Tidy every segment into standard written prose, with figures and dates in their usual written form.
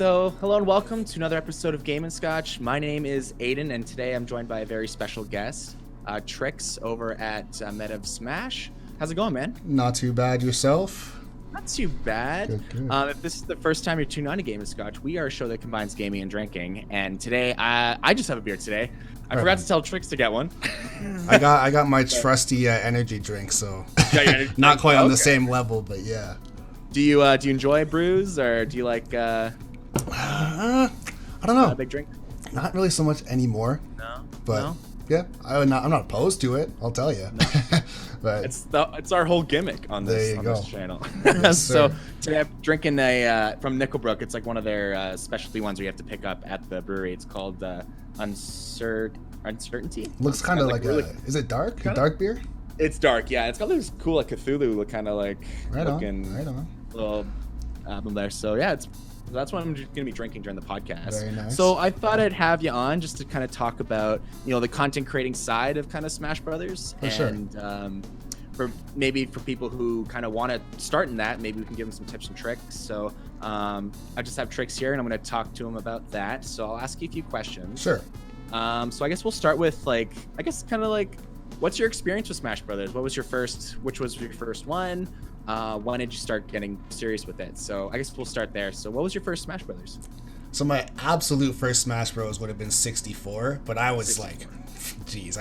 So hello and welcome to another episode of Game and Scotch. My name is Aiden, and today I'm joined by a very special guest, Trix over at Meta of Smash. How's it going, man? Not too bad. Yourself? Not too bad. Good. If this is the first time you're tuning on to Game and Scotch, we are a show that combines gaming and drinking. And today, I just have a beer today. I forgot to tell Trix to get one. I got my trusty energy drink, so not quite on the same level, but yeah. Do you enjoy brews, or do you like? I don't know. A big drink? Not really so much anymore. No. But no? yeah, I'm not opposed to it. I'll tell you. No. But it's our whole gimmick on this channel. Yes, so today I'm drinking a from Nickelbrook. It's like one of their specialty ones where you have to pick up at the brewery. It's called Uncertainty. Looks kind of like really, is it dark? A dark beer? It's dark, yeah. It's got this cool like Cthulhu kind of like right looking on. Little album there. So yeah, that's what I'm going to be drinking during the podcast. Very nice. So I thought I'd have you on just to kind of talk about, the content creating side of kind of Smash Brothers. For people who kind of want to start in that, maybe we can give them some tips and tricks. So I just have Trix here, and I'm going to talk to him about that. So I'll ask you a few questions. Sure. So I guess we'll start with what's your experience with Smash Brothers? Which was your first one? When did you start getting serious with it? So I guess we'll start there. So what was your first Smash Brothers? So my absolute first Smash Bros would have been 64, but I was I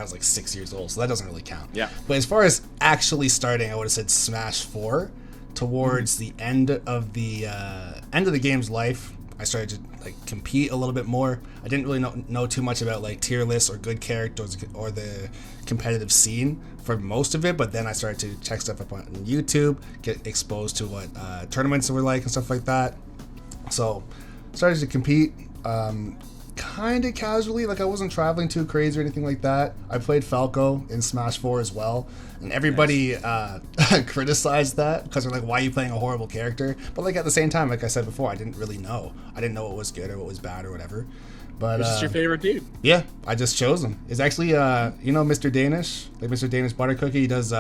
was like 6 years old, so that doesn't really count. Yeah. But as far as actually starting, I would have said Smash 4. Towards the end of the game's life, I started to compete a little bit more. I didn't really know too much about tier lists or good characters or the competitive scene for most of it, but then I started to check stuff up on YouTube, get exposed to what tournaments were like and stuff like that. So started to compete kind of casually, I wasn't traveling too crazy or anything like that. I played Falco in Smash 4 as well, and everybody criticized that because they're like, why are you playing a horrible character? But at the same time, like I said before, I didn't really know. I didn't know what was good or what was bad or whatever. But which is your favorite dude? Yeah, I just chose him. It's actually Mr. Danish, Mr. Danish Butter Cookie. He does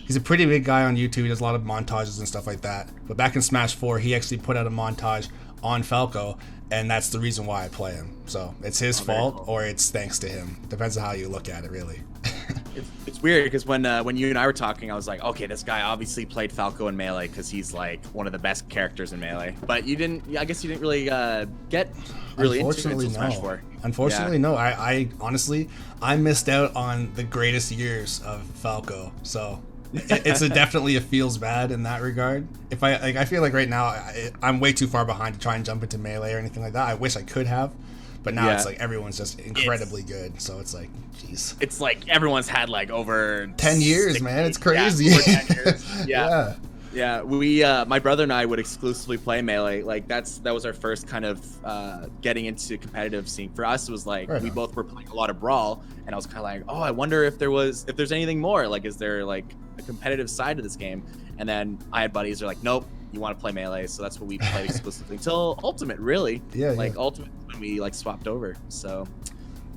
he's a pretty big guy on YouTube. He does a lot of montages and stuff like that. But back in Smash 4, he actually put out a montage on Falco, and that's the reason why I play him. So it's his fault, or it's thanks to him. Depends on how you look at it, really. It's weird because when you and I were talking, I was like, okay, this guy obviously played Falco in Melee because he's one of the best characters in Melee. But I guess you didn't really get really into it until Smash 4. Unfortunately, no. I honestly, I missed out on the greatest years of Falco. So it's definitely a feels bad in that regard. If I feel like right now I'm way too far behind to try and jump into Melee or anything like that. I wish I could have, but now it's everyone's just incredibly good. So it's jeez. It's everyone's had over 10 years, man. It's crazy. Yeah, over 10 years. Yeah. Yeah, we my brother and I would exclusively play Melee. That was our first kind of getting into competitive scene. For us, it was we both were playing a lot of Brawl, and I was kind of oh, I wonder if there's anything more. Is there a competitive side to this game? And then I had buddies who are nope, you want to play Melee, so that's what we played exclusively until Ultimate, really. Yeah. Ultimate when we swapped over. So.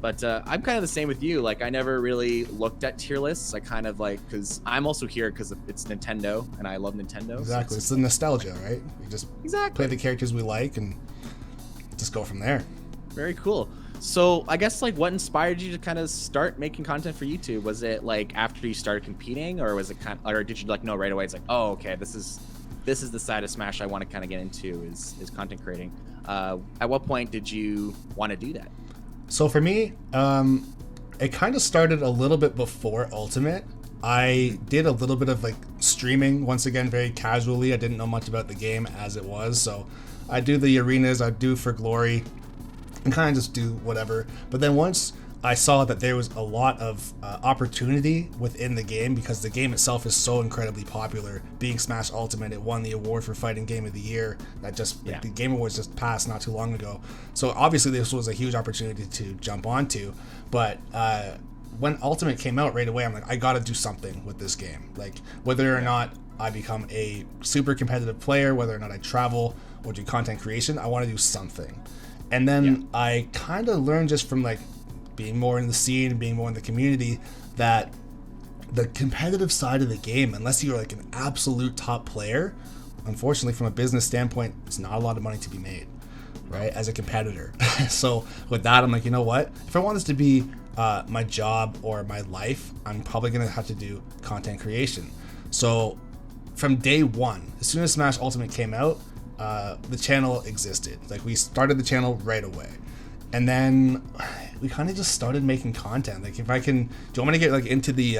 But I'm kind of the same with you. I never really looked at tier lists. I kind of because I'm also here because it's Nintendo, and I love Nintendo. Exactly. It's the nostalgia, right? We just play the characters we like and just go from there. Very cool. So I guess what inspired you to kind of start making content for YouTube? Was it after you started competing, or was it or did you know right away? It's oh, okay, this is the side of Smash I want to kind of get into is content creating. At what point did you want to do that? So for me, it kind of started a little bit before Ultimate. I did a little bit of streaming, once again, very casually. I didn't know much about the game as it was, so I do the arenas, I do for glory, and kind of just do whatever. But then once I saw that there was a lot of opportunity within the game, because the game itself is so incredibly popular. Being Smash Ultimate, it won the award for Fighting Game of the Year. That the Game Awards just passed not too long ago. So obviously this was a huge opportunity to jump onto. But when Ultimate came out right away, I'm I gotta do something with this game. Whether or not I become a super competitive player, whether or not I travel or do content creation, I want to do something. And then I kind of learned just from being more in the scene, being more in the community, that the competitive side of the game, unless you're an absolute top player, unfortunately from a business standpoint, it's not a lot of money to be made. right, as a competitor. So with that, I'm like, you know what? If I want this to be my job or my life, I'm probably gonna have to do content creation. So from day one, as soon as Smash Ultimate came out, the channel existed. Like, we started the channel right away, and then we kind of just started making content. Like, if I can, do you want me to get like into the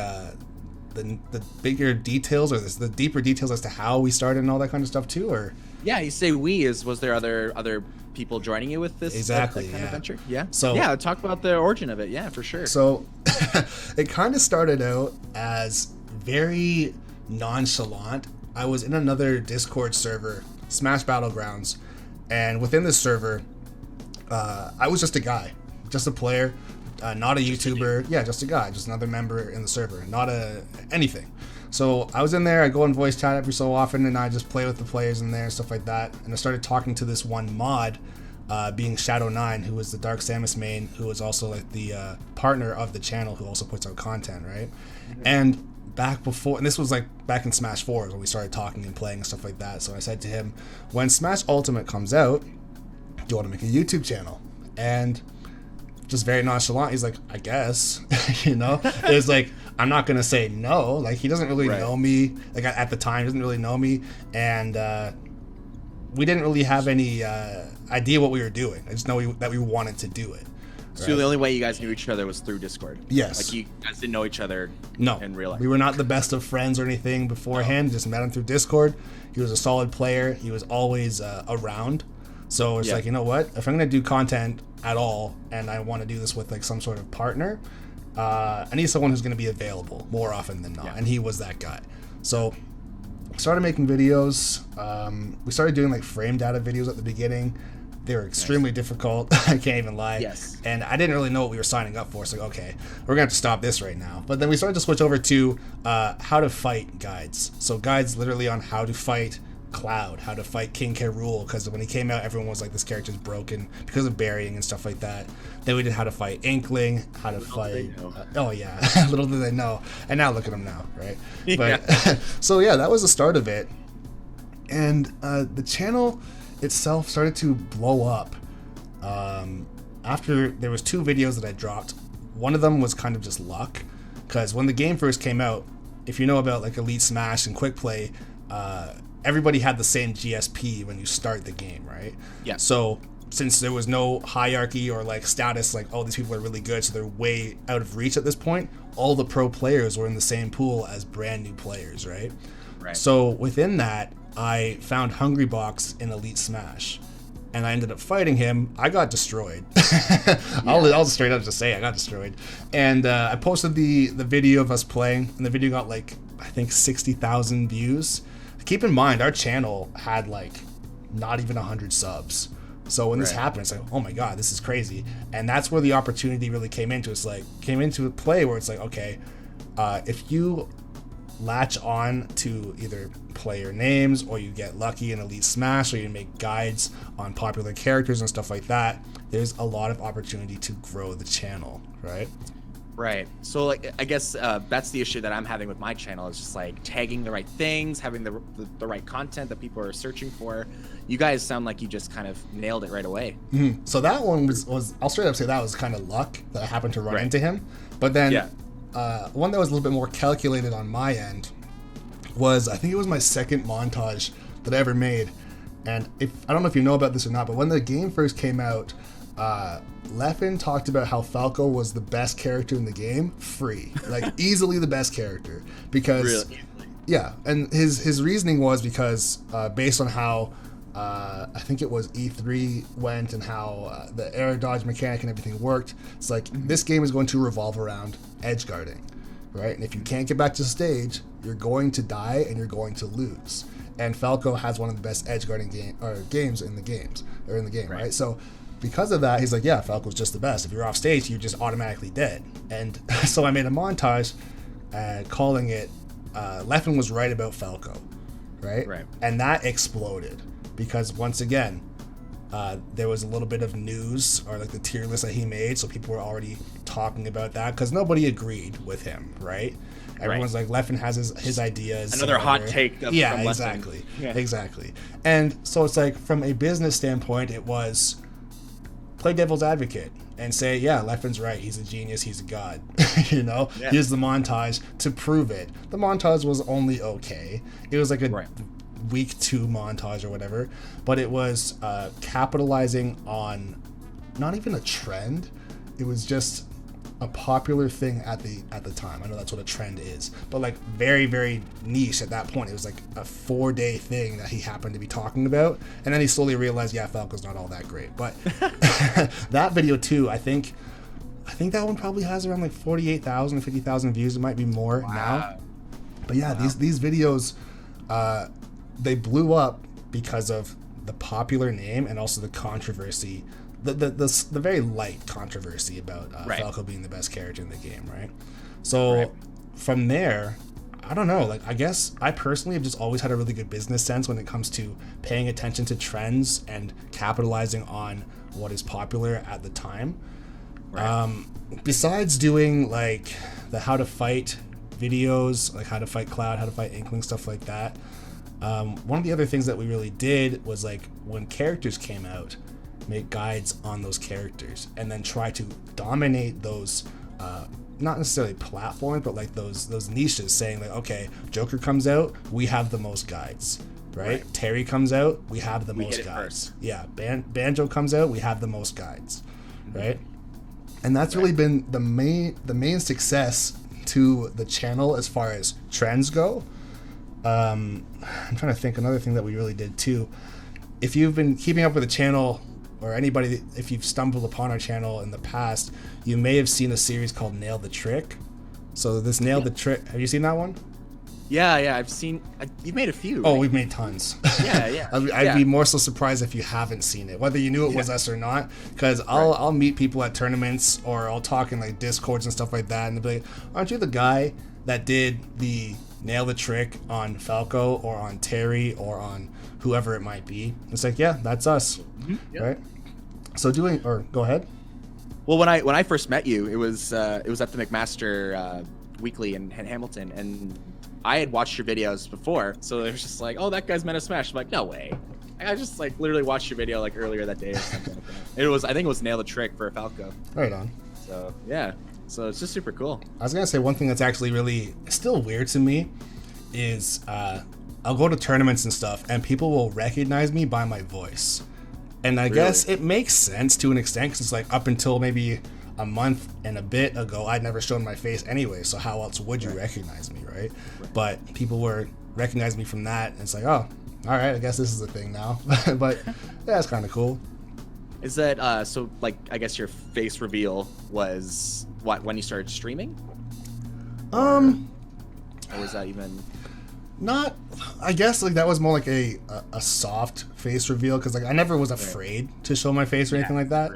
bigger details, or the deeper details as to how we started and all that kind of stuff too? Or yeah, you say we, was there other people joining you with this exactly kind of venture? Yeah. So yeah, talk about the origin of it. Yeah, for sure. So it kind of started out as very nonchalant. I was in another Discord server, Smash Battlegrounds, and within this server, I was just a guy, just a player, not a YouTuber. Yeah, just a guy, just another member in the server, not anything. So I was in there, I go in voice chat every so often, and I just play with the players in there and stuff like that. And I started talking to this one mod, being Shadow9, who was the Dark Samus main, who was also like the partner of the channel, who also puts out content, right? Mm-hmm. And back before, and this was like back in Smash 4 when we started talking and playing and stuff like that. So I said to him, when Smash Ultimate comes out, do you want to make a YouTube channel? And just very nonchalant, he's like, I guess. You know, it's like, I'm not gonna say no. Like, he doesn't really know me. Like, at the time, he doesn't really know me, and we didn't really have any idea what we were doing. I just know that we wanted to do it. So the only way you guys knew each other was through Discord? Yes. Like, you guys didn't know each other in real life? We were not the best of friends or anything beforehand. Just met him through Discord. He was a solid player. He was always around. So it's like, you know what? If I'm going to do content at all, and I want to do this with like some sort of partner, I need someone who's going to be available more often than not. And he was that guy. So we started making videos. We started doing like frame data videos at the beginning. They were extremely difficult. I can't even lie. Yes. And I didn't really know what we were signing up for. So like, okay, we're going to have to stop this right now. But then we started to switch over to how to fight guides. So guides literally on how to fight Cloud, how to fight King K. Rool, because when he came out, everyone was like, this character's broken because of burying and stuff like that. Then we did how to fight Inkling, how to fight... oh yeah, little did they know. And now look at him now, right? But so yeah, that was the start of it. And the channel itself started to blow up after there was 2 videos that I dropped. One of them was kind of just luck, because when the game first came out, if you know about like Elite Smash and Quick Play, everybody had the same GSP when you start the game, right? Yeah. So since there was no hierarchy or like status, like, oh, these people are really good, so they're way out of reach at this point, all the pro players were in the same pool as brand new players, right? Right. So within that, I found Hungrybox in Elite Smash, and I ended up fighting him. I got destroyed. I'll straight up just say I got destroyed. And I posted the video of us playing, and the video got like, I think 60,000 views. Keep in mind, our channel had like not even 100 subs. So when this happened, it's like, oh my god, this is crazy. And that's where the opportunity really came into. It's like, came into play where it's like, okay, if you latch on to either player names, or you get lucky in Elite Smash, or you make guides on popular characters and stuff like that, there's a lot of opportunity to grow the channel, right? Right. So like, I guess that's the issue that I'm having with my channel, is just like tagging the right things, having the right content that people are searching for. You guys sound like you just kind of nailed it right away. Mm-hmm. So that one was I'll straight up say that was kind of luck that I happened to run into him. But then one that was a little bit more calculated on my end was, I think it was my second montage that I ever made. And I don't know if you know about this or not, but when the game first came out, Leffen talked about how Falco was the best character in the game, free, like easily the best character, because and his reasoning was because based on how I think it was E3 went, and how the air dodge mechanic and everything worked, it's like, this game is going to revolve around edge guarding, right? And if you can't get back to stage, you're going to die and you're going to lose. And Falco has one of the best edge guarding games in the game, right? So because of that, he's like, yeah, Falco's just the best. If you're off stage, you're just automatically dead. And so I made a montage calling it Leffen was right about Falco, right? And that exploded because, once again, there was a little bit of news, or like the tier list that he made, so people were already talking about that because nobody agreed with him, right? Everyone's like, Leffen has his ideas. Another hot take. From exactly. Yeah. Exactly. And so it's like, from a business standpoint, it was play devil's advocate and say, yeah, Leffen's right. He's a genius. He's a god. Here's the montage to prove it. The montage was only okay. It was like a week 2 montage or whatever, but it was capitalizing on not even a trend. It was just a popular thing at the time. I know that's what a trend is, but like very, very niche at that point. It was like a 4-day thing that he happened to be talking about, and then he slowly realized, yeah, Falco's not all that great. But that video too, I think that one probably has around like 48,000, 50,000 views. It might be more now. But yeah, these videos, they blew up because of the popular name and also the controversy. The very light controversy about Falco being the best character in the game, right? So from there, I don't know, like, I guess I personally have just always had a really good business sense when it comes to paying attention to trends and capitalizing on what is popular at the time. Besides doing like the how to fight videos, like how to fight Cloud, how to fight Inkling, stuff like that, one of the other things that we really did was, like, when characters came out, make guides on those characters and then try to dominate those not necessarily platforms, but like those niches, saying like, okay, Joker comes out, we have the most guides, right? Terry comes out, we have the most guides. Yeah, Banjo comes out, we have the most guides, right? And that's really been the main success to the channel as far as trends go. I'm trying to think another thing that we really did too. If you've been keeping up with the channel, or anybody, if you've stumbled upon our channel in the past, you may have seen a series called Nail the Trick. So this Nail the Trick, have you seen that one? Yeah, I've seen, you've made a few, right? Oh, we've made tons. Yeah. I'd be more so surprised if you haven't seen it, whether you knew it was us or not, because I'll meet people at tournaments, or I'll talk in like Discords and stuff like that, and they'll be like, aren't you the guy that did the Nail the Trick on Falco or on Terry or on whoever it might be? It's like, yeah, that's us, right? So go ahead. Well, when I first met you, it was at the McMaster Weekly in Hamilton, and I had watched your videos before, so it was just like, oh, that guy's Meta Smash. I'm like, no way. I just like literally watched your video like earlier that day or something like that. I think it was Nail the Trick for Falco. Right on. So yeah, so it's just super cool. I was gonna say one thing that's actually really still weird to me is I'll go to tournaments and stuff, and people will recognize me by my voice. And I guess it makes sense to an extent, because it's like, up until maybe a month and a bit ago, I'd never shown my face anyway, so how else would you recognize me, right? But people were recognizing me from that, and it's like, oh, all right, I guess this is a thing now. But yeah, it's kind of cool. Is that so? Like, I guess your face reveal was when you started streaming? Or was that even? Not, I guess like that was more like a soft face reveal, because like I never was afraid to show my face or anything like that.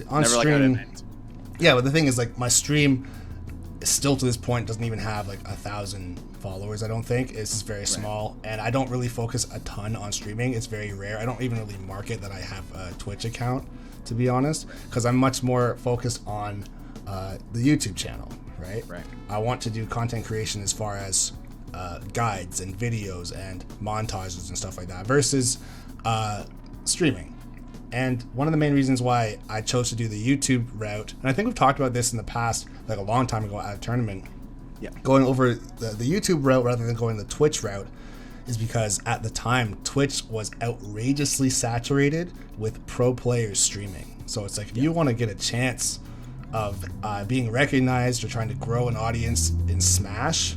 On never stream, yeah. But the thing is, like, my stream still to this point doesn't even have like 1,000 followers. I don't think it's just very small, and I don't really focus a ton on streaming. It's very rare. I don't even really market that I have a Twitch account, to be honest, because I'm much more focused on the YouTube channel. Right. I want to do content creation as far as guides and videos and montages and stuff like that versus streaming. And one of the main reasons why I chose to do the YouTube route, and I think we've talked about this in the past, like a long time ago at a tournament, going over the YouTube route rather than going the Twitch route, is because at the time Twitch was outrageously saturated with pro players streaming. So it's like, if you want to get a chance of being recognized or trying to grow an audience in Smash,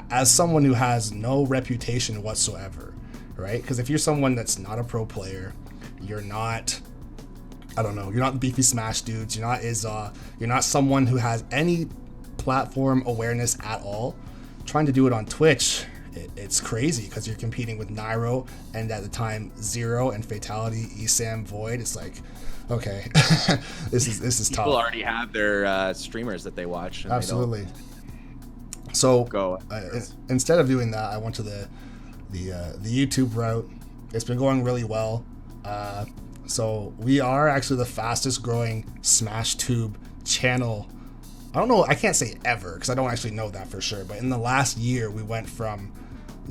as someone who has no reputation whatsoever, right? Because if you're someone that's not a pro player, you're not, I don't know, you're not Beefy Smash Dudes, you're not Izza, you're not someone who has any platform awareness at all, trying to do it on Twitch, it's crazy, because you're competing with Nairo, and at the time Zero and Fatality, Esam, Void. It's like, okay, this is tough. People already have their streamers that they watch. And absolutely. So instead of doing that, I went to the YouTube route. It's been going really well. So we are actually the fastest growing SmashTube channel I don't know, I can't say ever because I don't actually know that for sure, but in the last year we went from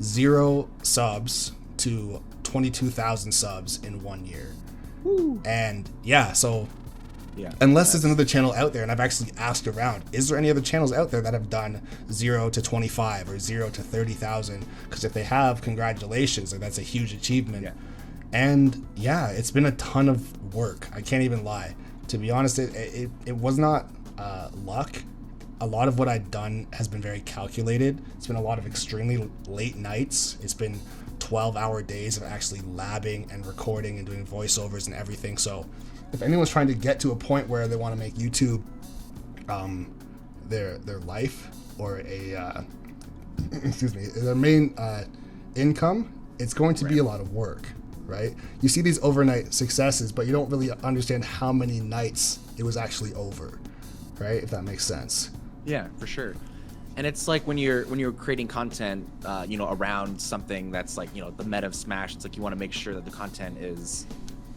0 subs to 22,000 subs in 1 year. Woo. And so unless there's another channel out there, and I've actually asked around, is there any other channels out there that have done 0 to 25 or 0 to 30,000? Because if they have, congratulations, like that's a huge achievement. And it's been a ton of work. I can't even lie. To be honest, it was not luck. A lot of what I've done has been very calculated. It's been a lot of extremely late nights. It's been 12-hour days of actually labbing and recording and doing voiceovers and everything. So if anyone's trying to get to a point where they want to make YouTube their life or a their main income, it's going to be a lot of work, right? You see these overnight successes, but you don't really understand how many nights it was actually over, right? If that makes sense. Yeah, for sure. And it's like when you're creating content, around something that's like, the meta of Smash, it's like you want to make sure that the content is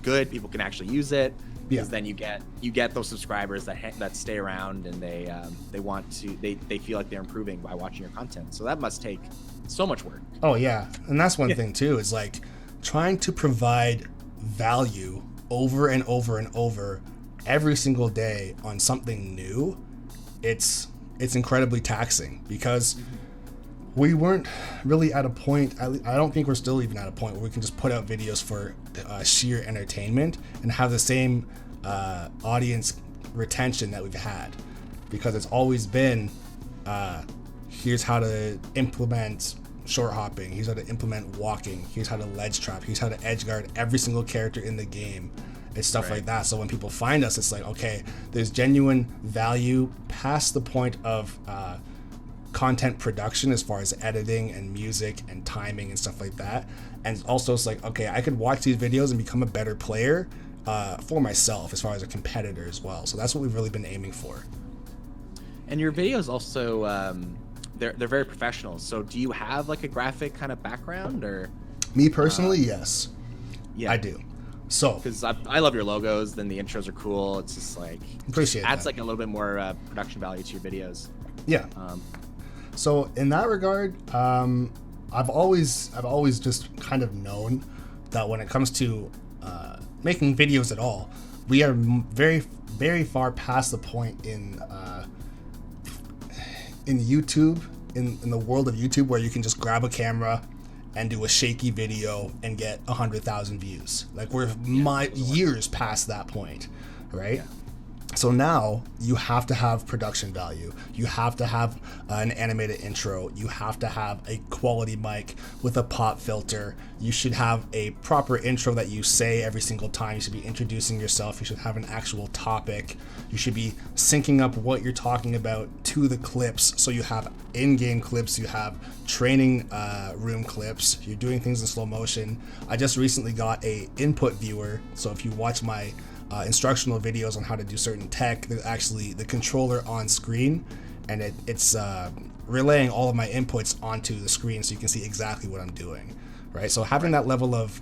good, people can actually use it, because then you get those subscribers that stay around, and they want to they feel like they're improving by watching your content. So that must take so much work. Oh yeah, and that's one thing too, is like trying to provide value over and over and over every single day on something new. It's incredibly taxing because we weren't really at a point, I don't think we're still even at a point where we can just put out videos for sheer entertainment and have the same audience retention that we've had, because it's always been here's how to implement short hopping, here's how to implement walking, here's how to ledge trap, here's how to edge guard every single character in the game. It's stuff like that. So when people find us, it's like, okay, there's genuine value past the point of content production as far as editing and music and timing and stuff like that. And also it's like, okay, I could watch these videos and become a better player for myself as far as a competitor as well. So that's what we've really been aiming for. And your videos also, they're very professional. So do you have like a graphic kind of background, or? Me personally, yes. Yeah, I do. So, because I love your logos, then the intros are cool. It's just like adds like a little bit more production value to your videos. Yeah. So in that regard, I've always just kind of known that when it comes to making videos at all, we are very, very far past the point in YouTube, in the world of YouTube, where you can just grab a camera and do a shaky video and get 100,000 views. Like we're years past that point, right? Yeah. So now you have to have production value. You have to have an animated intro. You have to have a quality mic with a pop filter. You should have a proper intro that you say every single time. You should be introducing yourself. You should have an actual topic. You should be syncing up what you're talking about to the clips. So you have in-game clips, you have training room clips, you're doing things in slow motion. I just recently got a input viewer. So if you watch my instructional videos on how to do certain tech, there's actually the controller on screen, and it's relaying all of my inputs onto the screen so you can see exactly what I'm doing, right? So having that level of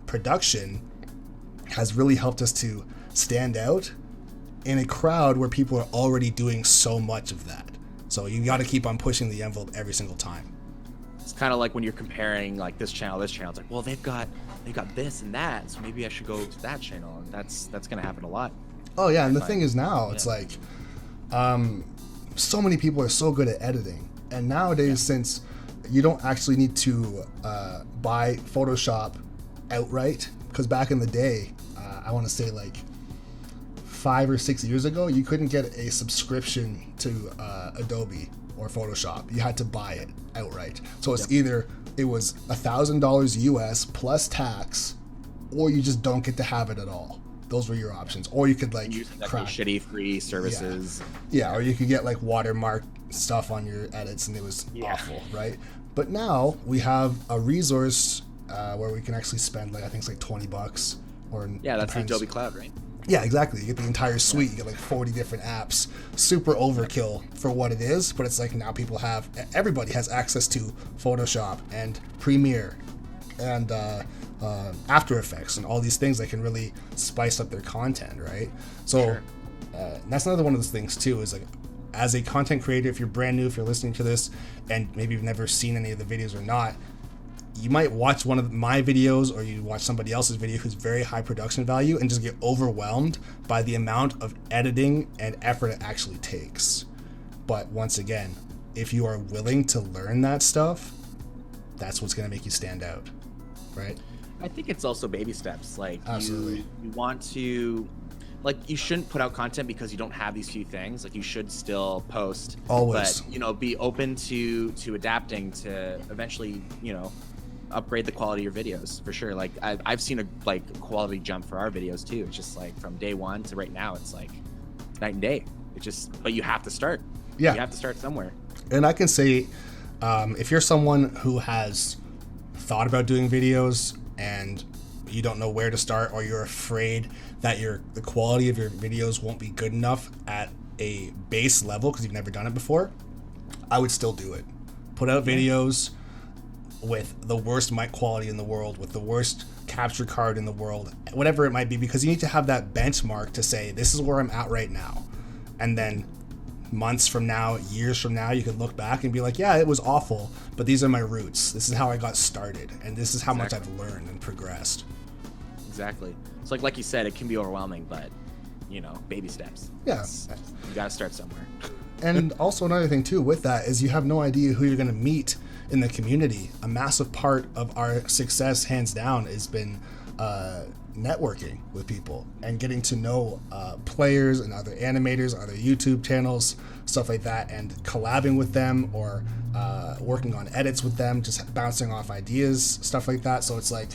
production has really helped us to stand out in a crowd where people are already doing so much of that. So you got to keep on pushing the envelope every single time. It's kind of like when you're comparing like this channel, it's like, well, they've got this and that, so maybe I should go to that channel, and that's going to happen a lot. Oh yeah, and the thing is now it's like so many people are so good at editing, and nowadays since you don't actually need to buy Photoshop outright, because back in the day, I want to say like 5 or 6 years ago, you couldn't get a subscription to Adobe or Photoshop. You had to buy it outright. So it's either it was $1,000 US plus tax, or you just don't get to have it at all. Those were your options. Or you could like crack shitty free services. Yeah, or you could get like watermark stuff on your edits, and it was awful, right? But now we have a resource where we can actually spend like, I think it's like $20, or that's the Adobe Cloud, right? Yeah, exactly. You get the entire suite. You get like 40 different apps. Super overkill for what it is, but it's like now everybody has access to Photoshop and Premiere and After Effects and all these things that can really spice up their content, right? So that's another one of those things too, is like as a content creator, if you're brand new, if you're listening to this and maybe you've never seen any of the videos or not, you might watch one of my videos or you watch somebody else's video who's very high production value and just get overwhelmed by the amount of editing and effort it actually takes. But once again, if you are willing to learn that stuff, that's what's going to make you stand out, right? I think it's also baby steps. Like, absolutely, you want to, like, you shouldn't put out content because you don't have these few things. Like, you should still post always, but, you know, be open to adapting to eventually, you know, upgrade the quality of your videos for sure. Like, I've seen a quality jump for our videos too. It's just like from day one to right now, it's like night and day. It's just, but you have to start. Yeah, you have to start somewhere. And I can say, if you're someone who has thought about doing videos and you don't know where to start, or you're afraid that the quality of your videos won't be good enough at a base level because you've never done it before, I would still do it. Put out videos with the worst mic quality in the world, with the worst capture card in the world, whatever it might be, because you need to have that benchmark to say, this is where I'm at right now. And then months from now, years from now, you can look back and be like, yeah, it was awful, but these are my roots. This is how I got started, and this is how much I've learned and progressed. Exactly. So like you said, it can be overwhelming, but, you know, baby steps. Yeah. You got to start somewhere. And also another thing too with that is you have no idea who you're going to meet in the community. A massive part of our success, hands down, has been networking with people and getting to know players and other animators, other YouTube channels, stuff like that, and collabing with them or working on edits with them, just bouncing off ideas, stuff like that. So it's like,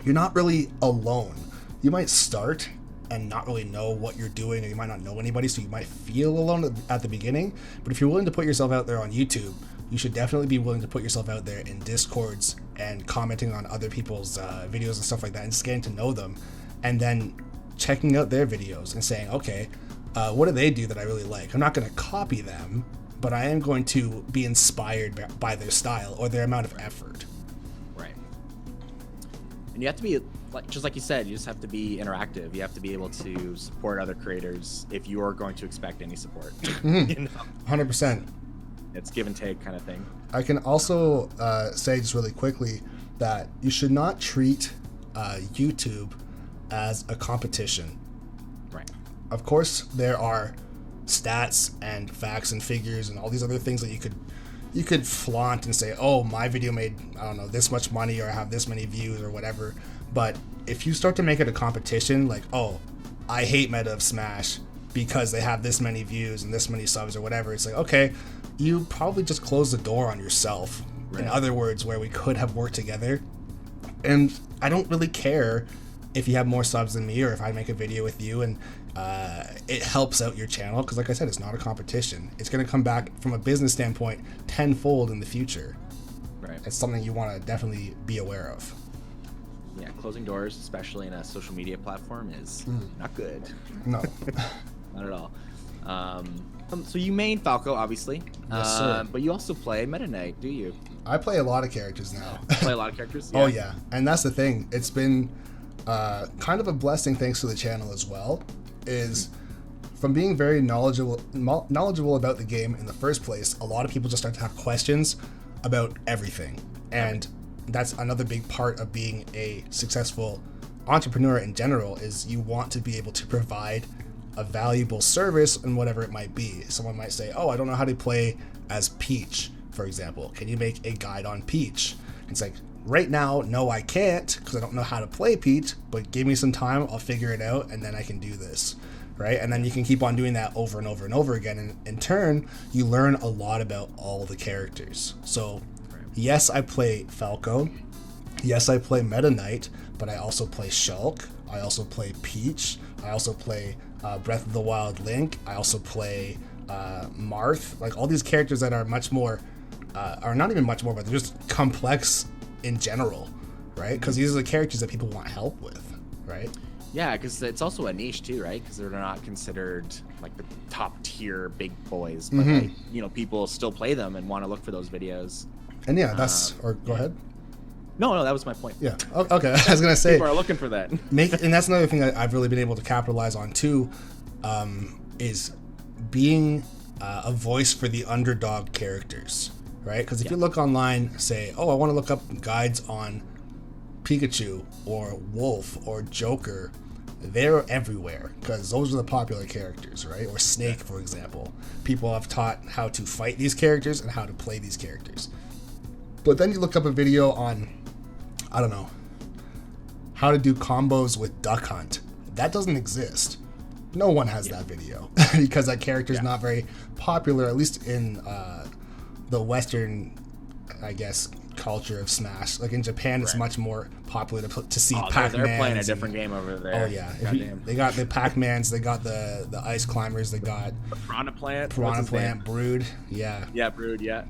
you're not really alone. You might start and not really know what you're doing, or you might not know anybody, so you might feel alone at the beginning. But if you're willing to put yourself out there on YouTube, you should definitely be willing to put yourself out there in Discords and commenting on other people's videos and stuff like that, and just getting to know them, and then checking out their videos and saying, okay, what do they do that I really like? I'm not going to copy them, but I am going to be inspired by their style or their amount of effort. Right. And you have to be, just like you said, you just have to be interactive. You have to be able to support other creators if you are going to expect any support. Mm-hmm. You know? 100%. It's give and take kind of thing. I can also say just really quickly that you should not treat YouTube as a competition. Right. Of course, there are stats and facts and figures and all these other things that you could flaunt and say, oh, my video made, I don't know, this much money, or I have this many views or whatever. But if you start to make it a competition, like, oh, I hate Meta of Smash because they have this many views and this many subs or whatever, it's like, okay, you probably just closed the door on yourself. Right. In other words, where we could have worked together. And I don't really care if you have more subs than me, or if I make a video with you and it helps out your channel, because like I said, it's not a competition. It's going to come back from a business standpoint tenfold in the future. Right. It's something you want to definitely be aware of. Yeah, closing doors, especially in a social media platform, is not good. No. Not at all. So you main Falco, obviously. Yes, sir. But you also play Meta Knight, do you? I play a lot of characters now. Play a lot of characters? Yeah. Oh, yeah. And that's the thing. It's been kind of a blessing thanks to the channel as well, is from being very knowledgeable about the game in the first place, a lot of people just start to have questions about everything. And that's another big part of being a successful entrepreneur in general, is you want to be able to provide a valuable service and whatever it might be. Someone might say, oh, I don't know how to play as Peach, for example. Can you make a guide on Peach? It's like, right now, no, I can't, because I don't know how to play Peach, but give me some time, I'll figure it out, and then I can do this, right? And then you can keep on doing that over and over and over again, and in turn, you learn a lot about all the characters. So, yes, I play Falco, yes, I play Meta Knight, but I also play Shulk, I also play Peach, I also play Breath of the Wild Link, I also play Marth, like all these characters that are much more, are not even much more, but they're just complex in general, right? Because these are the characters that people want help with, right? Yeah, because it's also a niche too, right? Because they're not considered like the top tier big boys, but like, you know, people still play them and want to look for those videos. And yeah, that's or go ahead. No, that was my point. Yeah. Okay. I was gonna say people are looking for that. And that's another thing that I've really been able to capitalize on too, is being a voice for the underdog characters, right? Because if you look online, say, oh, I want to look up guides on Pikachu or Wolf or Joker, they're everywhere because those are the popular characters, right? Or Snake, for example. People have taught how to fight these characters and how to play these characters. But then you look up a video on, I don't know, how to do combos with Duck Hunt. That doesn't exist. No one has that video because that character is not very popular, at least in the Western, I guess, culture of Smash. Like in Japan, it's much more popular to see Pac-Mans. They're playing a different game over there. Oh yeah, they got the Pac-Mans, they got the Ice Climbers, they got the Piranha Plant, Brood, yeah, Brood, yeah.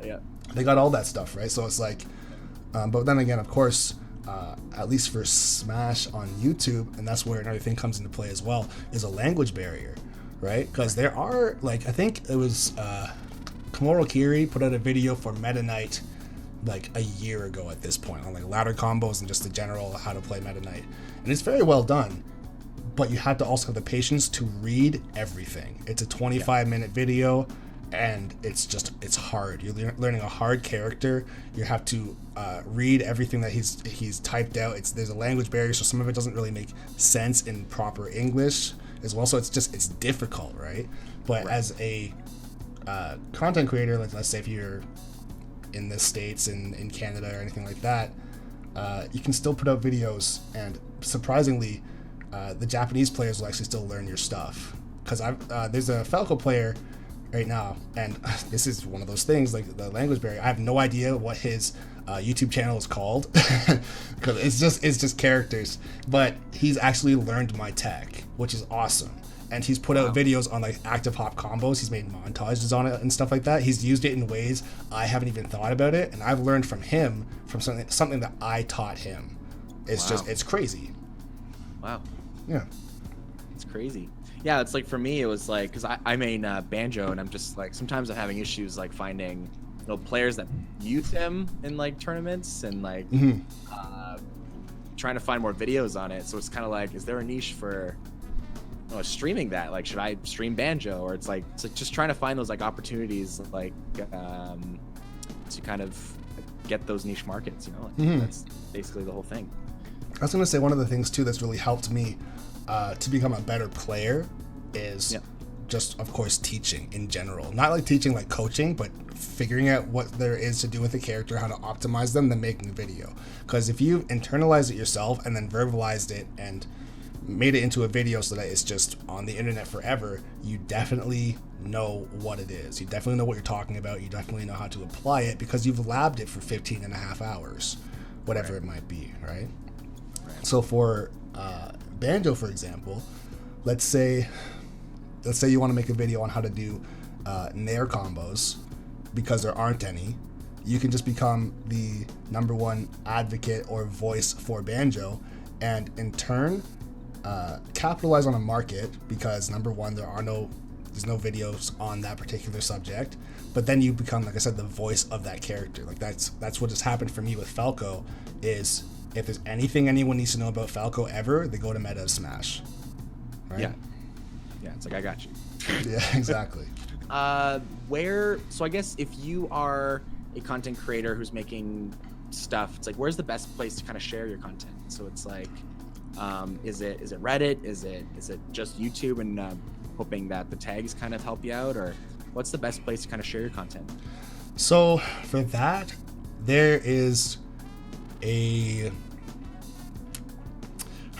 They got all that stuff, right? So it's like, but then again, of course, at least for Smash on YouTube, and that's where another thing comes into play as well, is a language barrier, right? Because there are, like, I think it was Komoro Kiri put out a video for Meta Knight like a year ago at this point on like ladder combos and just the general how to play Meta Knight, and it's very well done, but you have to also have the patience to read everything. It's a 25-minute video, and it's hard. You're learning a hard character. You have to read everything that he's typed out. There's a language barrier, so some of it doesn't really make sense in proper English as well, so it's difficult, right? But as a content creator, like let's say if you're in the States, in Canada or anything like that, you can still put out videos, and surprisingly the Japanese players will actually still learn your stuff. Because there's a Falco player right now, and this is one of those things, like the language barrier. I have no idea what his YouTube channel is called because it's just characters, but he's actually learned my tech, which is awesome. And he's put out videos on like active hop combos. He's made montages on it and stuff like that. He's used it in ways I haven't even thought about it, and I've learned from him from something that I taught him. It's crazy. Wow. Yeah. It's crazy. Yeah, it's like for me, it was like, because I main Banjo, and I'm just like, sometimes I'm having issues like finding players that use him in like tournaments, and like trying to find more videos on it. So it's kind of like, is there a niche for streaming that? Like, should I stream Banjo? Or it's like just trying to find those like opportunities, like to kind of get those niche markets, that's basically the whole thing. I was gonna say, one of the things too that's really helped me to become a better player is just, of course, teaching in general. Not like teaching like coaching, but figuring out what there is to do with the character, how to optimize them, then making a video. Because if you internalized it yourself and then verbalized it and made it into a video so that it's just on the internet forever, you definitely know what it is. You definitely know what you're talking about. You definitely know how to apply it because you've labbed it for 15 and a half hours, whatever it might be, right? So for Banjo, for example, let's say you want to make a video on how to do Nair combos because there aren't any. You can just become the #1 advocate or voice for Banjo, and in turn capitalize on a market because #1, there's no videos on that particular subject, but then you become, like I said, the voice of that character. Like that's what has happened for me with Falco. Is if there's anything anyone needs to know about Falco ever, they go to Meta Smash, right? Yeah, it's like, I got you. Yeah, exactly. So I guess if you are a content creator who's making stuff, it's like, where's the best place to kind of share your content? So it's like, is it Reddit? Is it just YouTube and hoping that the tags kind of help you out, or what's the best place to kind of share your content? So for that, there is how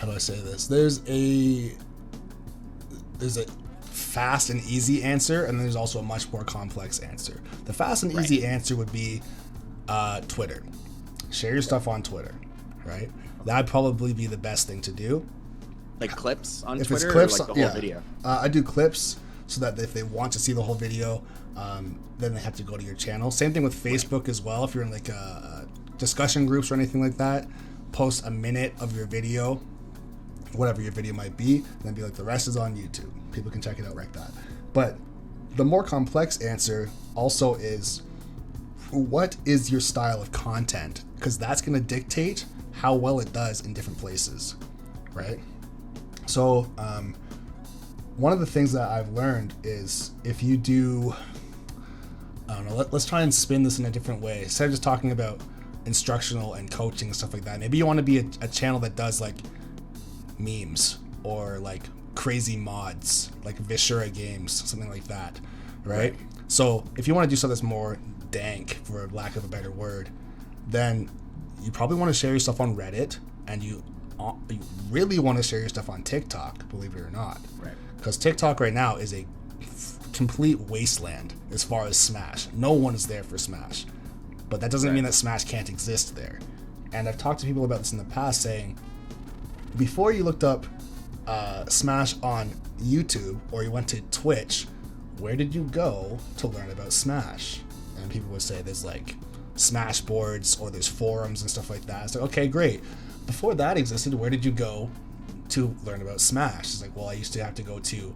do I say this? There's a fast and easy answer, and there's also a much more complex answer. The fast and easy answer would be Twitter. Share your stuff on Twitter, right? That'd probably be the best thing to do. Like clips on if Twitter, it's clips, or like the whole video? I do clips so that if they want to see the whole video, then they have to go to your channel. Same thing with Facebook as well. If you're in like discussion groups or anything like that, post a minute of your video, whatever your video might be, and then be like, the rest is on YouTube. People can check it out like that. But the more complex answer also is, what is your style of content? Because that's going to dictate how well it does in different places, right? So one of the things that I've learned is if you do I don't know, let's try and spin this in a different way. Instead of just talking about instructional and coaching and stuff like that, maybe you want to be a channel that does like memes or like crazy mods, like Viscera games, something like that, right? So if you want to do something that's more dank, for lack of a better word, then you probably want to share your stuff on Reddit, and you really want to share your stuff on TikTok, believe it or not. Right. Because TikTok right now is a complete wasteland as far as Smash. No one is there for Smash. But that doesn't mean that Smash can't exist there. And I've talked to people about this in the past, saying, before you looked up Smash on YouTube or you went to Twitch, where did you go to learn about Smash? And people would say there's like Smash boards or there's forums and stuff like that. It's like, okay, great. Before that existed, where did you go to learn about Smash? It's like, well, I used to have to go to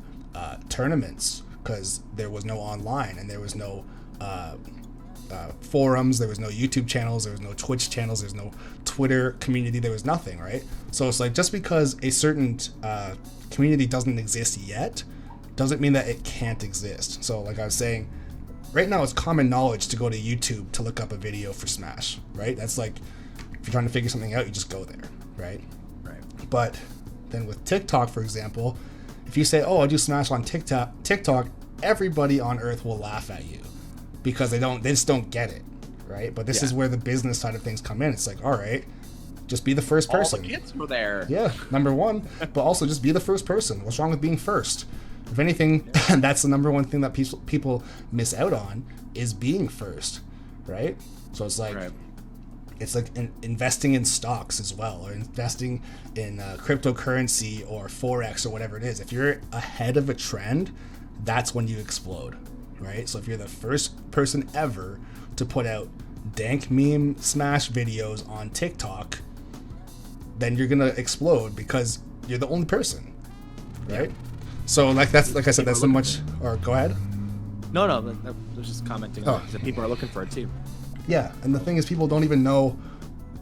tournaments because there was no online and there was no forums, there was no YouTube channels, there was no Twitch channels, there's no Twitter community, there was nothing, right? So it's like, just because a certain community doesn't exist yet doesn't mean that it can't exist. So like I was saying, right now it's common knowledge to go to YouTube to look up a video for Smash, right? That's like, if you're trying to figure something out, you just go there, right? Right. But then with TikTok, for example, if you say, oh, I do Smash on TikTok, everybody on earth will laugh at you because they just don't get it, right? But this is where the business side of things come in. It's like, all right, just be the first person. All the kids were there. Yeah, number one, but also just be the first person. What's wrong with being first? If anything, that's the number one thing that people miss out on, is being first, right? So it's like, it's like investing in stocks as well, or investing in cryptocurrency or Forex or whatever it is. If you're ahead of a trend, that's when you explode, right? So if you're the first person ever to put out dank meme Smash videos on TikTok, then you're gonna explode because you're the only person, right? Yeah. So like I said, that's so much. Or go ahead. No, I was just commenting on it, that people are looking for it too. Yeah, and the thing is, people don't even know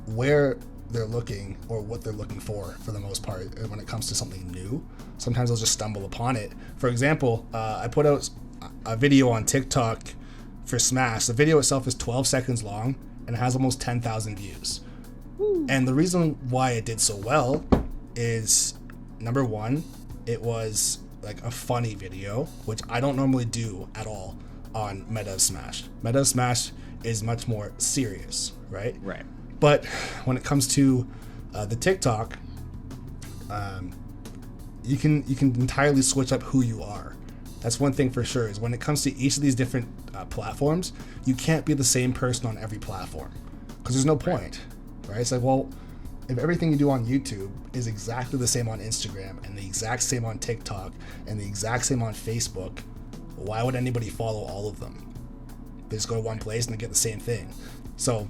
where they're looking or what they're looking for the most part when it comes to something new. Sometimes they'll just stumble upon it. For example, I put out a video on TikTok for Smash. The video itself is 12 seconds long and it has almost 10,000 views. Woo. And the reason why it did so well is, number one, it was like a funny video, which I don't normally do at all on Meta of Smash. Meta of Smash is much more serious, right? Right. But when it comes to the TikTok, you can entirely switch up who you are. That's one thing for sure, is when it comes to each of these different platforms, you can't be the same person on every platform because there's no point, right? It's like, well, if everything you do on YouTube is exactly the same on Instagram and the exact same on TikTok and the exact same on Facebook, why would anybody follow all of them? They just go to one place and they get the same thing. So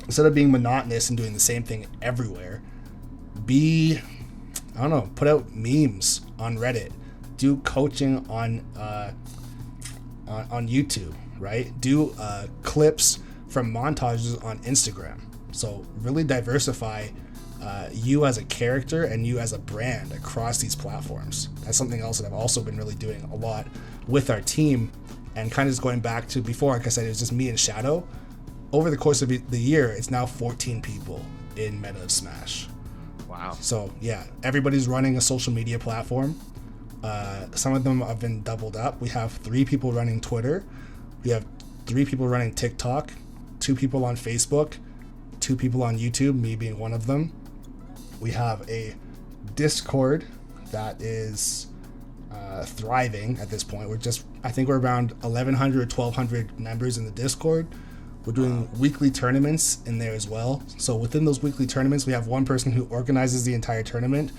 instead of being monotonous and doing the same thing everywhere, put out memes on Reddit, do coaching on YouTube, right? Do clips from montages on Instagram. So really diversify you as a character and you as a brand across these platforms. That's something else that I've also been really doing a lot with our team, and kind of just going back to before, like I said, it was just me and Shadow. Over the course of the year, it's now 14 people in Meta of Smash. Wow. So yeah, everybody's running a social media platform. Some of them have been doubled up. We have 3 people running Twitter. We have 3 people running TikTok, 2 people on Facebook, 2 people on YouTube, me being one of them. We have a Discord that is thriving at this point. I think we're around 1,100, 1,200 members in the Discord. We're doing weekly tournaments in there as well. So within those weekly tournaments, we have one person who organizes the entire tournament.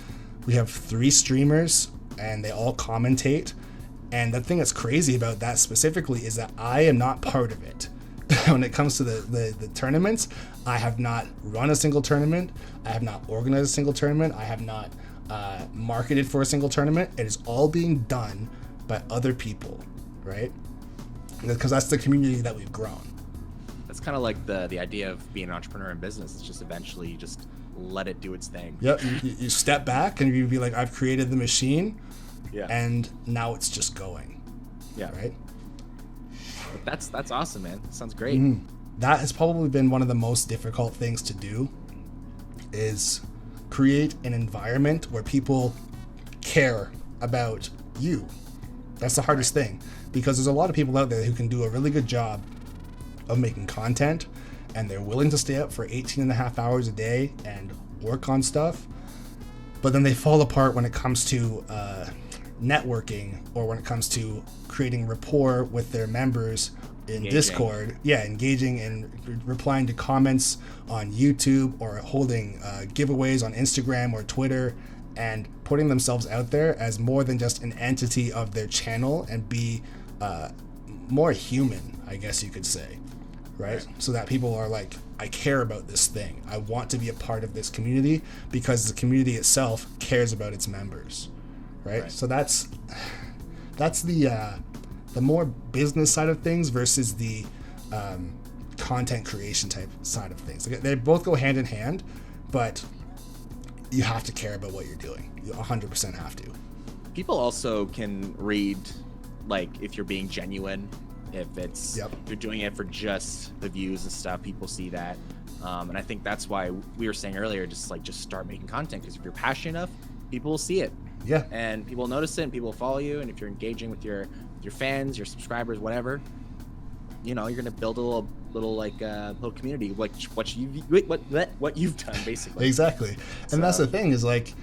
We have 3 streamers, and they all commentate. And the thing that's crazy about that specifically is that I am not part of it. When it comes to the tournaments, I have not run a single tournament. I have not organized a single tournament. I have not marketed for a single tournament. It is all being done by other people, right? Because that's the community that we've grown. That's kind of like the idea of being an entrepreneur in business. It's just eventually you just let it do its thing. Yep. You step back and you be like, I've created the machine, and now it's just going. Yeah. Right. But that's awesome, man. That sounds great. That has probably been one of the most difficult things to do, is create an environment where people care about you. That's the hardest thing, because there's a lot of people out there who can do a really good job of making content, and they're willing to stay up for 18 and a half hours a day and work on stuff, but then they fall apart when it comes to networking, or when it comes to creating rapport with their members in Discord. Yeah, engaging and replying to comments on YouTube, or holding giveaways on Instagram or Twitter, and putting themselves out there as more than just an entity of their channel, and be more human, I guess you could say, right? So that people are like, I care about this thing. I want to be a part of this community, because the community itself cares about its members, right? So that's the more business side of things versus the content creation type side of things. Like, they both go hand in hand, but you have to care about what you're doing. You 100% have to. People also can read, like, if you're being genuine, if it's you're doing it for just the views and stuff. People see that, and I think that's why we were saying earlier, just start making content, because if you're passionate enough, people will see it. Yeah. And people will notice it, and people will follow you. And if you're engaging with your fans, your subscribers, whatever, you're gonna build a little community, what you've done, basically. Exactly. And that's the thing, is like,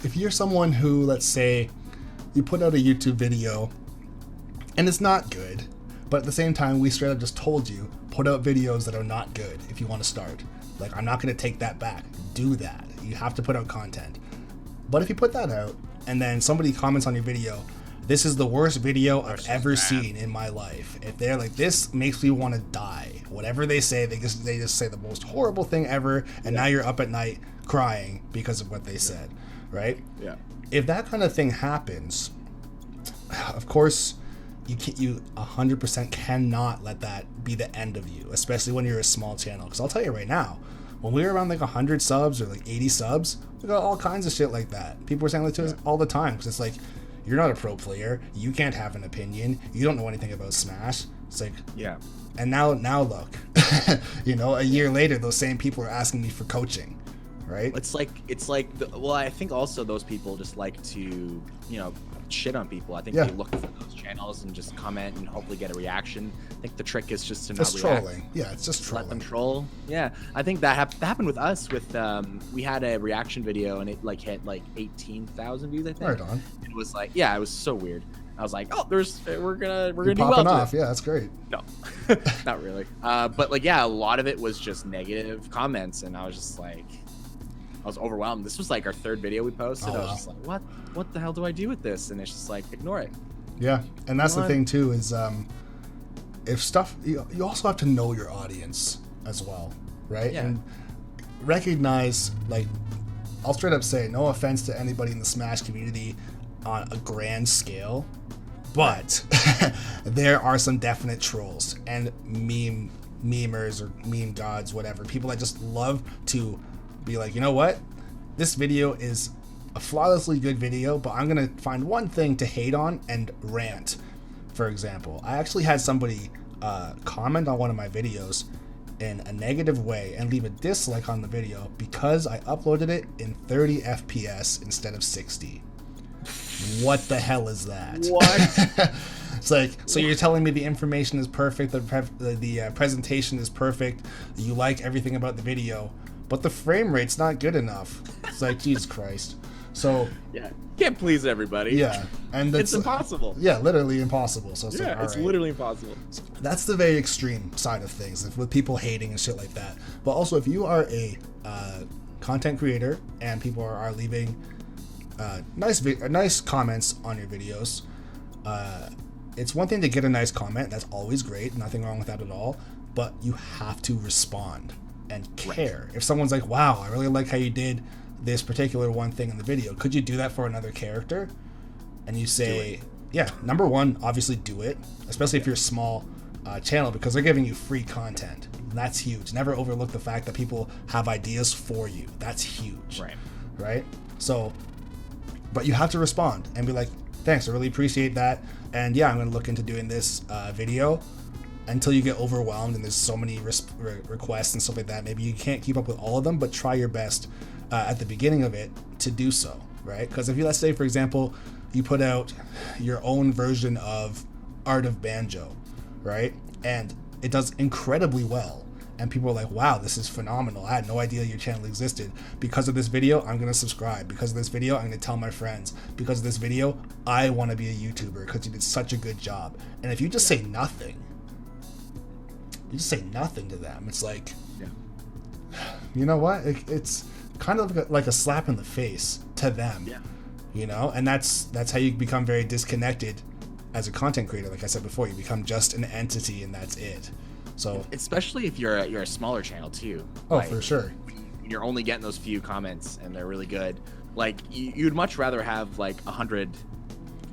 if you're someone who, let's say, you put out a YouTube video and it's not good, but at the same time, we straight up just told you, put out videos that are not good if you want to start. Like, I'm not going to take that back. Do that. You have to put out content. But if you put that out and then somebody comments on your video, this is the worst video I've ever seen in my life. If they're like, this makes me want to die, whatever they say, they just say the most horrible thing ever, and now you're up at night crying because of what they said, right? Yeah. If that kind of thing happens, of course, you 100% cannot let that be the end of you, especially when you're a small channel. Because I'll tell you right now, when we were around like 100 subs or like 80 subs, we got all kinds of shit like that. People were saying that to us all the time, because it's like, you're not a pro player, you can't have an opinion, you don't know anything about Smash. It's like, and now look, a year later, those same people are asking me for coaching, right? It's like I think also those people just like to shit on people. I think they look for those channels and just comment and hopefully get a reaction. I think the trick is just to not react. Trolling. Yeah, it's just trolling. Let them troll. Yeah, I think that happened with us. With we had a reaction video and it hit 18,000 views, I think. Right on. It was like, it was so weird. I was like, oh, we're gonna do well off. Yeah, that's great. No, not really. But a lot of it was just negative comments, and I was just like, I was overwhelmed. This was like our third video we posted. I was just like, what the hell do I do with this? And it's just like, ignore it. Yeah, and that's the thing too, is if stuff, you also have to know your audience as well, right? Yeah. And recognize, like, I'll straight up say, no offense to anybody in the Smash community on a grand scale, but there are some definite trolls and memers or meme gods, whatever, people that just love to be like, you know what, this video is a flawlessly good video, but I'm gonna find one thing to hate on and rant. For example, I actually had somebody comment on one of my videos in a negative way and leave a dislike on the video because I uploaded it in 30 FPS instead of 60. What the hell is that? What? It's like, so you're telling me the information is perfect, the presentation is perfect, you like everything about the video, but the frame rate's not good enough. It's like, Jesus Christ. So can't please everybody. Yeah, and it's impossible. Yeah, literally impossible. So it's it's literally impossible. So that's the very extreme side of things, with people hating and shit like that. But also, if you are a content creator and people are leaving nice comments on your videos, it's one thing to get a nice comment. That's always great. Nothing wrong with that at all. But you have to respond and care. Right. If someone's like, wow, I really like how you did this particular one thing in the video, could you do that for another character? And you say, number one, obviously do it, especially if you're a small channel, because they're giving you free content. That's huge. Never overlook the fact that people have ideas for you. That's huge. Right? So, but you have to respond and be like, Thanks, I really appreciate that. And yeah, I'm going to look into doing this video until you get overwhelmed and there's so many requests and stuff like that. Maybe you can't keep up with all of them, but try your best at the beginning of it to do so, right? Because if you, let's say, for example, you put out your own version of Art of Banjo, right? And it does incredibly well. And people are like, wow, this is phenomenal. I had no idea your channel existed. Because of this video, I'm going to subscribe. Because of this video, I'm going to tell my friends. Because of this video, I want to be a YouTuber because you did such a good job. And if you just say nothing, to them, it's like, you know what? It's kind of like a slap in the face to them, you know? And that's how you become very disconnected as a content creator. Like I said before, you become just an entity and that's it. So especially if you're a smaller channel too. Oh, like, for sure. You're only getting those few comments and they're really good. Like you'd much rather have like 100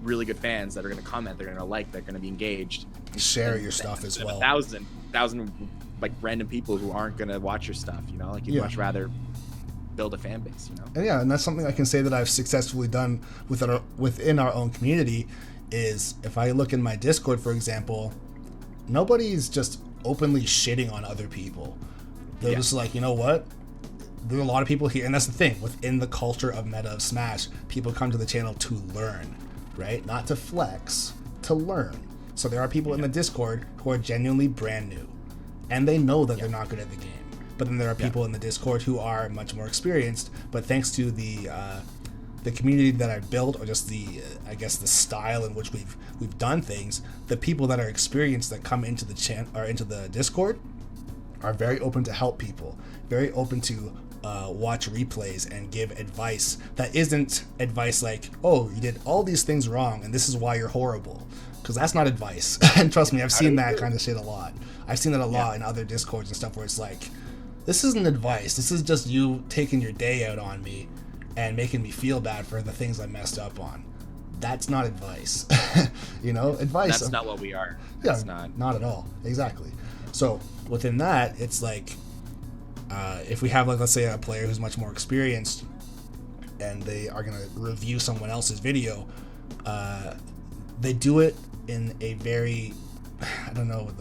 really good fans that are going to comment, they're going to like, they're going to be engaged, share your stuff as well. 1,000 like random people who aren't going to watch your stuff, you know, like you'd much rather build a fan base, you know. And yeah, and that's something I can say that I've successfully done within our own community is if I look in my Discord, for example, nobody's just openly shitting on other people. They're just like, you know what? There are a lot of people here, and that's the thing, within the culture of meta of Smash, people come to the channel to learn, right? Not to flex, to learn. So there are people in the Discord who are genuinely brand new, and they know that they're not good at the game. But then there are people in the Discord who are much more experienced, but thanks to the community that I've built, or just the I guess the style in which we've done things, the people that are experienced that come into the into the Discord are very open to help people, very open to watch replays and give advice that isn't advice like, oh, you did all these things wrong and this is why you're horrible, because that's not advice. And trust me, I've seen that kind of shit a lot. I've seen that a lot in other Discords and stuff where it's like, this isn't advice, this is just you taking your day out on me and making me feel bad for the things I messed up on. That's not advice. You know, advice. That's not what we are. Yeah, That's not at all. Exactly. So within that, it's like, if we have, like, let's say a player who's much more experienced and they are going to review someone else's video, they do it in a very, I don't know,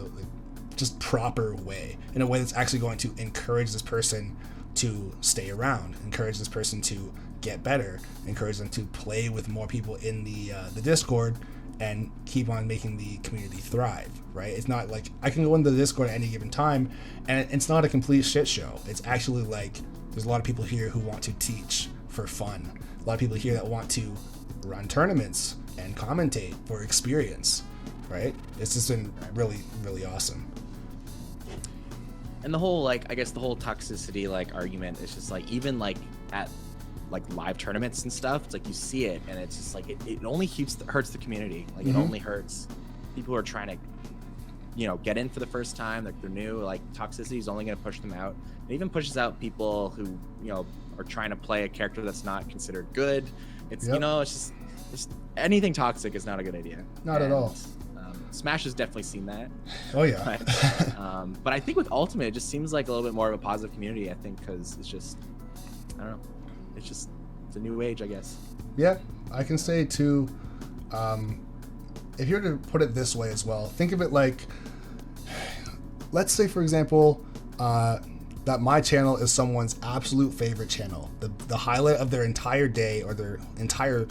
just proper way, in a way that's actually going to encourage this person to stay around, encourage this person to get better, encourage them to play with more people in the Discord and keep on making the community thrive, right? It's not like I can go into the Discord at any given time and it's not a complete shit show. It's actually like there's a lot of people here who want to teach for fun, a lot of people here that want to run tournaments and commentate for experience, right? It's just been really, really awesome. And the whole, like, I guess the whole toxicity, like, argument is just like, even like at like live tournaments and stuff, it's like you see it and it's just like it only hurts the community. Like it only hurts people who are trying to, you know, get in for the first time, like they're new. Like toxicity is only going to push them out. It even pushes out people who, you know, are trying to play a character that's not considered good. It's you know, it's just anything toxic is not a good idea. Not at all. Smash has definitely seen that. Oh yeah. But I think with Ultimate, it just seems like a little bit more of a positive community. I think because it's just, I don't know, it's a new age, I guess. Yeah, I can say too. If you were to put it this way as well, think of it like, let's say for example, that my channel is someone's absolute favorite channel. The highlight of their entire day or their entire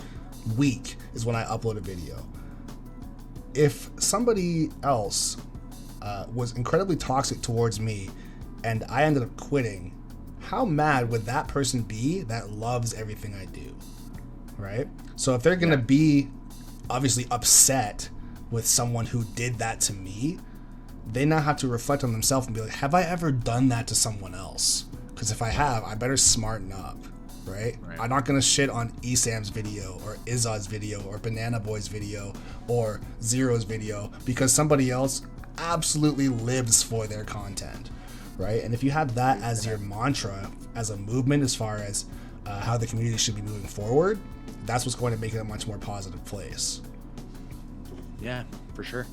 week is when I upload a video. If somebody else was incredibly toxic towards me and I ended up quitting, how mad would that person be that loves everything I do, right? So if they're gonna be obviously upset with someone who did that to me, they now have to reflect on themselves and be like, have I ever done that to someone else? Because if I have, I better smarten up, right? I'm not gonna shit on Esam's video or Izad's video or Banana Boy's video or Zero's video because somebody else absolutely lives for their content, right? And if you have that as your mantra, as a movement, as far as how the community should be moving forward, that's what's going to make it a much more positive place. Yeah, for sure.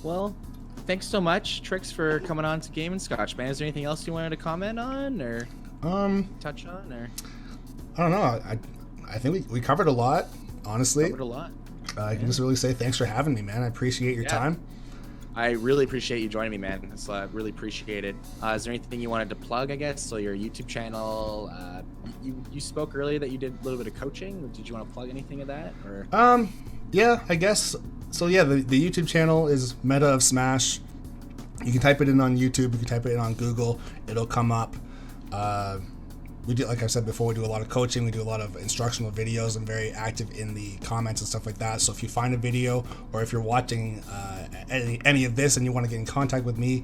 Well, thanks so much, Trix, for coming on to Game and Scotch, man. Is there anything else you wanted to comment on or touch on? Or I don't know. I think we covered a lot. honestly. Covered a lot. I can just really say thanks for having me, man. I appreciate your time. I really appreciate you joining me, man. It's really appreciate it. Is there anything you wanted to plug, I guess? So your YouTube channel, you spoke earlier that you did a little bit of coaching. Did you want to plug anything of that? Or yeah, I guess. So yeah, the YouTube channel is Meta of Smash. You can type it in on YouTube. If you type it in on Google, it'll come up. We do, like I said before, we do a lot of coaching. We do a lot of instructional videos. I'm very active in the comments and stuff like that. So if you find a video, or if you're watching any of this and you want to get in contact with me,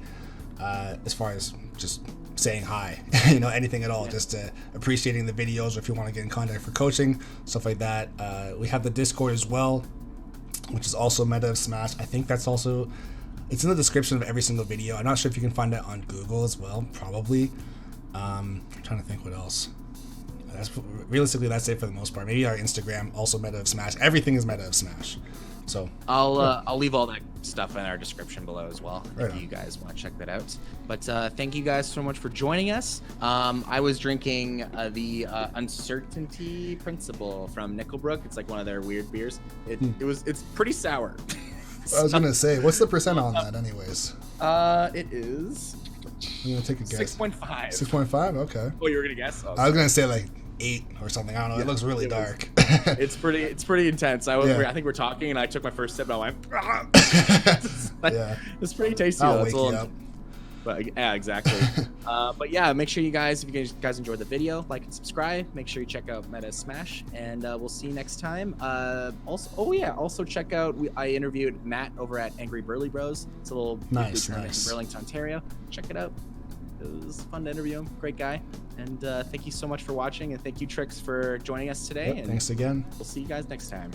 as far as just saying hi, anything at all, just appreciating the videos, or if you want to get in contact for coaching, stuff like that. We have the Discord as well, which is also Meta of Smash. I think that's also, it's in the description of every single video. I'm not sure if you can find it on Google as well, probably. I'm trying to think what else. Realistically, that's it for the most part. Maybe our Instagram, also Meta of Smash. Everything is Meta of Smash. So I'll leave all that stuff in our description below as well, if you guys want to check that out. But thank you guys so much for joining us. I was drinking the Uncertainty Principle from Nickelbrook. It's like one of their weird beers. It's pretty sour. I was gonna say, what's the percent on that, anyways? It is. I'm gonna take a guess. 6.5. 6.5. Okay. Oh, you were gonna guess? Oh, I was gonna say like 8 or something. I don't know. Yeah, it looks really dark. It's pretty intense. I think we're talking, and I took my first sip, and I went. It's pretty tasty. I'll wake you up. But yeah, exactly. But yeah, make sure you guys, if you guys enjoyed the video, like and subscribe. Make sure you check out Meta Smash, and we'll see you next time. Also check out, I interviewed Matt over at Angry Burly Bros. It's a little nice in Burlington, Ontario. Check it out. It was fun to interview him. Great guy. And thank you so much for watching, and thank you, Trix, for joining us today. Yep, and thanks again. We'll see you guys next time.